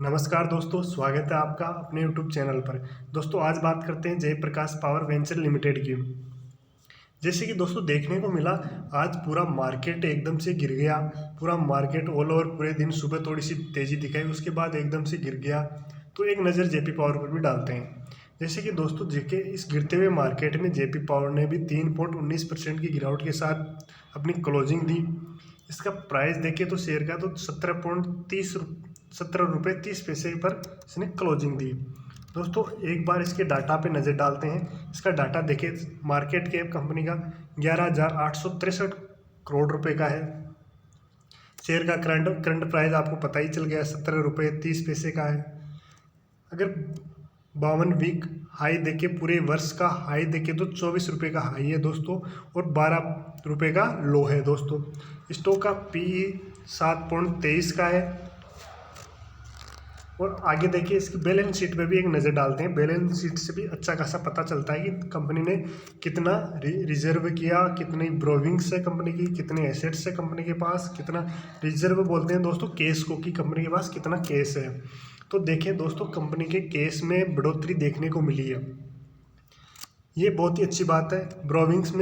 नमस्कार दोस्तों, स्वागत है आपका अपने यूट्यूब चैनल पर। दोस्तों आज बात करते हैं जयप्रकाश पावर वेंचर लिमिटेड की। जैसे कि दोस्तों देखने को मिला, आज पूरा मार्केट एकदम से गिर गया। पूरा मार्केट ऑल ओवर पूरे दिन सुबह थोड़ी सी तेज़ी दिखाई, उसके बाद एकदम से गिर गया। तो एक नज़र जेपी पावर पर भी डालते हैं। जैसे कि दोस्तों जेके इस गिरते हुए मार्केट में जेपी पावर ने भी 3.19% की गिरावट के साथ अपनी क्लोजिंग दी। इसका प्राइस देखें तो शेयर का तो 17.30 रुपये पर इसने क्लोजिंग दी। दोस्तों एक बार इसके डाटा पे नज़र डालते हैं। इसका डाटा देखें, मार्केट कैप कंपनी का 11,863 करोड़ रुपए का है। शेयर का करंट प्राइस आपको पता ही चल गया, 17 रुपये 30 पैसे का है। अगर 52 वीक हाई देखे, पूरे वर्ष का हाई देखे तो 24 रुपये का हाई है दोस्तों, और 12 रुपये का लो है दोस्तों। स्टॉक का पी 7.23 का है। और आगे देखिए इसकी बैलेंस शीट पे भी एक नज़र डालते हैं। बैलेंस शीट से भी अच्छा खासा पता चलता है कि कंपनी ने कितना रिजर्व किया, कितनी ब्रोविंग्स है कंपनी की, कितने एसेट्स है कंपनी के पास, कितना रिजर्व बोलते हैं दोस्तों केस को, कि कंपनी के पास कितना केस है। तो देखिए दोस्तों, कंपनी के केस में बढ़ोतरी देखने को मिली है, ये बहुत ही अच्छी बात है। ब्रोविंग्स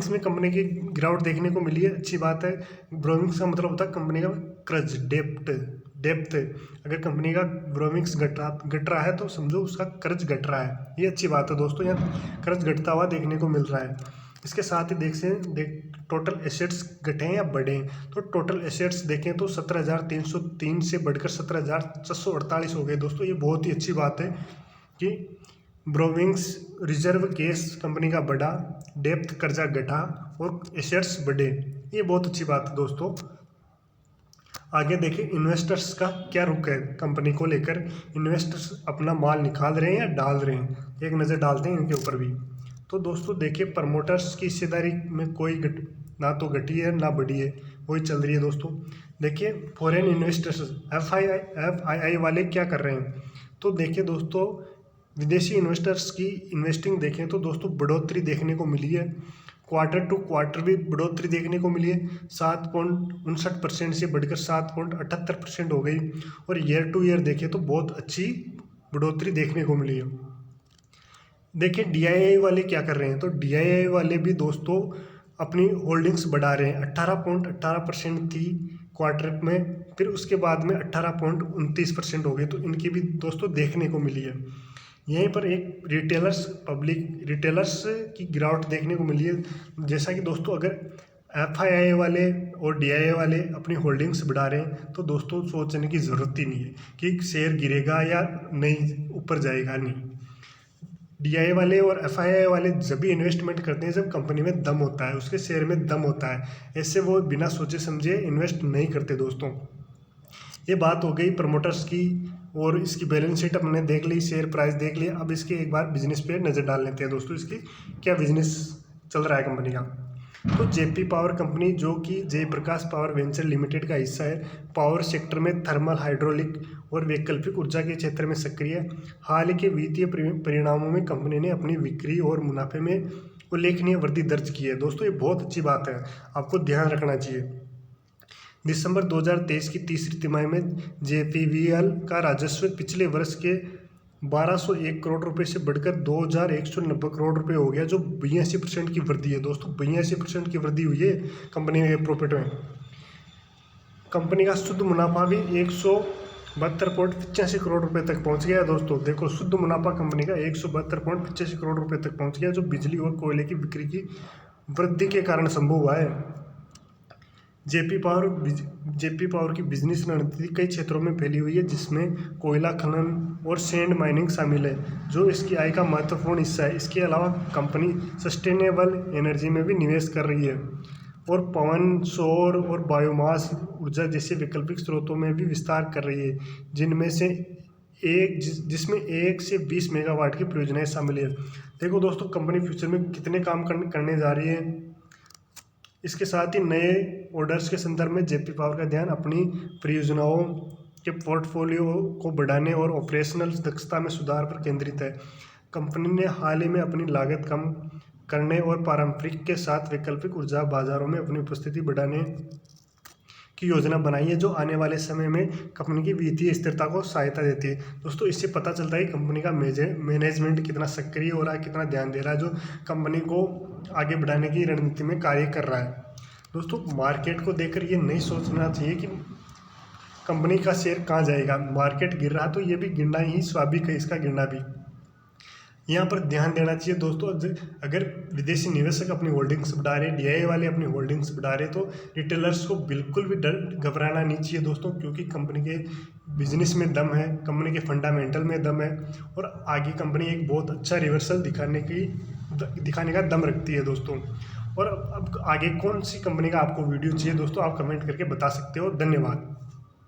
में कंपनी की गिरावट देखने को मिली है, अच्छी बात है। ब्रोविंग्स का मतलब होता है कंपनी का कर्ज, डेप्थ। अगर कंपनी का ब्रोविंग्स घट रहा है तो समझो उसका कर्ज घट रहा है, ये अच्छी बात है दोस्तों। यहाँ कर्ज घटता हुआ देखने को मिल रहा है। इसके साथ ही टोटल एसेट्स घटे हैं या बढ़े हैं, तो टोटल एसेट्स देखें तो 17,303 से बढ़कर 17,448 हो गए दोस्तों। ये बहुत ही अच्छी बात है कि ब्रोविंग्स रिजर्व केस कंपनी का बढ़ा, डेप्थ कर्जा घटा और एसेट्स बढ़े, ये बहुत अच्छी बात है दोस्तों। आगे देखिए इन्वेस्टर्स का क्या रुख है कंपनी को लेकर। इन्वेस्टर्स अपना माल निकाल रहे हैं या डाल रहे हैं, एक नज़र डालते हैं इनके ऊपर भी। तो दोस्तों देखिए प्रमोटर्स की हिस्सेदारी में ना तो घटी है ना बढ़ी है, वही चल रही है दोस्तों। देखिए फॉरेन इन्वेस्टर्स एफ आई आई वाले क्या कर रहे हैं। तो देखिए दोस्तों, विदेशी इन्वेस्टर्स की इन्वेस्टिंग देखें तो दोस्तों बढ़ोतरी देखने को मिली है। क्वार्टर टू क्वार्टर भी बढ़ोतरी देखने को मिली है, 7.59% से बढ़कर 7.78% हो गई। और ईयर टू ईयर देखें तो बहुत अच्छी बढ़ोतरी देखने को मिली है। देखिए डीआईआई वाले क्या कर रहे हैं, तो डीआईआई वाले भी दोस्तों अपनी होल्डिंग्स बढ़ा रहे हैं। 18.18% थी क्वार्टर में, फिर उसके बाद में 18.29% हो गई, तो इनकी भी दोस्तों देखने को मिली है। यहीं पर एक रिटेलर्स की गिरावट देखने को मिली है। जैसा कि दोस्तों अगर एफआईआई वाले और डीआईआई वाले अपनी होल्डिंग्स बढ़ा रहे हैं तो दोस्तों सोचने की ज़रूरत ही नहीं है कि शेयर गिरेगा या नहीं, ऊपर जाएगा नहीं। डीआईआई वाले और एफआईआई वाले जब भी इन्वेस्टमेंट करते हैं जब कंपनी में दम होता है, उसके शेयर में दम होता है, ऐसे वो बिना सोचे समझे इन्वेस्ट नहीं करते दोस्तों। ये बात हो गई प्रमोटर्स की, और इसकी बैलेंस शीट अपने देख ली, शेयर प्राइस देख लिया। अब इसके एक बार बिजनेस पे नज़र डाल लेते हैं दोस्तों, इसकी क्या बिजनेस चल रहा है कंपनी का। तो जेपी पावर कंपनी, जो कि जयप्रकाश पावर वेंचर लिमिटेड का हिस्सा है, पावर सेक्टर में थर्मल, हाइड्रोलिक और वैकल्पिक ऊर्जा के क्षेत्र में सक्रिय है। हाल के वित्तीय परिणामों में कंपनी ने अपनी बिक्री और मुनाफे में उल्लेखनीय वृद्धि दर्ज की है दोस्तों। ये बहुत अच्छी बात है, आपको ध्यान रखना चाहिए। दिसंबर 2023 की तीसरी तिमाही में जेपीवीएल का राजस्व पिछले वर्ष के 1201 करोड़ रुपए से बढ़कर 2190 करोड़ रुपए हो गया, जो 82% की वृद्धि है दोस्तों। 82% की वृद्धि हुई है कंपनी के प्रॉफिट में। कंपनी का शुद्ध मुनाफा भी 172.85 करोड़ रुपए तक पहुंच गया है दोस्तों। देखो शुद्ध मुनाफा कंपनी का 172.85 करोड़ रुपए तक पहुंच गया, जो बिजली और कोयले की बिक्री की वृद्धि के कारण संभव हुआ है। जेपी पावर की बिजनेस रणनीति कई क्षेत्रों में फैली हुई है, जिसमें कोयला खनन और सैंड माइनिंग शामिल है, जो इसकी आय का महत्वपूर्ण हिस्सा है। इसके अलावा कंपनी सस्टेनेबल एनर्जी में भी निवेश कर रही है, और पवन, सौर और बायोमास ऊर्जा जैसे वैकल्पिक स्रोतों में भी विस्तार कर रही है, जिनमें से जिसमें 1 से 20 मेगावाट की परियोजनाएं शामिल है। देखो दोस्तों, कंपनी फ्यूचर में कितने काम करने जा रही है। इसके साथ ही नए ऑर्डर्स के संदर्भ में जेपी पावर का ध्यान अपनी परियोजनाओं के पोर्टफोलियो को बढ़ाने और ऑपरेशनल दक्षता में सुधार पर केंद्रित है। कंपनी ने हाल ही में अपनी लागत कम करने और पारंपरिक के साथ वैकल्पिक ऊर्जा बाजारों में अपनी उपस्थिति बढ़ाने की योजना बनाई है जो आने वाले समय में कंपनी की वित्तीय स्थिरता को सहायता देती है। दोस्तों इससे पता चलता है कि कंपनी का मैनेजमेंट कितना सक्रिय हो रहा है, कितना ध्यान दे रहा है, जो कंपनी को आगे बढ़ाने की रणनीति में कार्य कर रहा है। दोस्तों मार्केट को देखकर ये नहीं सोचना चाहिए कि कंपनी का शेयर कहाँ जाएगा। मार्केट गिर रहा तो ये भी गिरना ही स्वाभाविक है, इसका गिरना भी। यहाँ पर ध्यान देना चाहिए दोस्तों, अगर विदेशी निवेशक अपनी होल्डिंग्स बढ़ा रहे, डीआईए वाले अपनी होल्डिंग्स बढ़ा रहे, तो रिटेलर्स को बिल्कुल भी घबराना नहीं चाहिए दोस्तों, क्योंकि कंपनी के बिजनेस में दम है, कंपनी के फंडामेंटल में दम है और आगे कंपनी एक बहुत अच्छा रिवर्सल दिखाने का दम रखती है दोस्तों। और अब आगे कौन सी कंपनी का आपको वीडियो चाहिए दोस्तों, आप कमेंट करके बता सकते हो। धन्यवाद।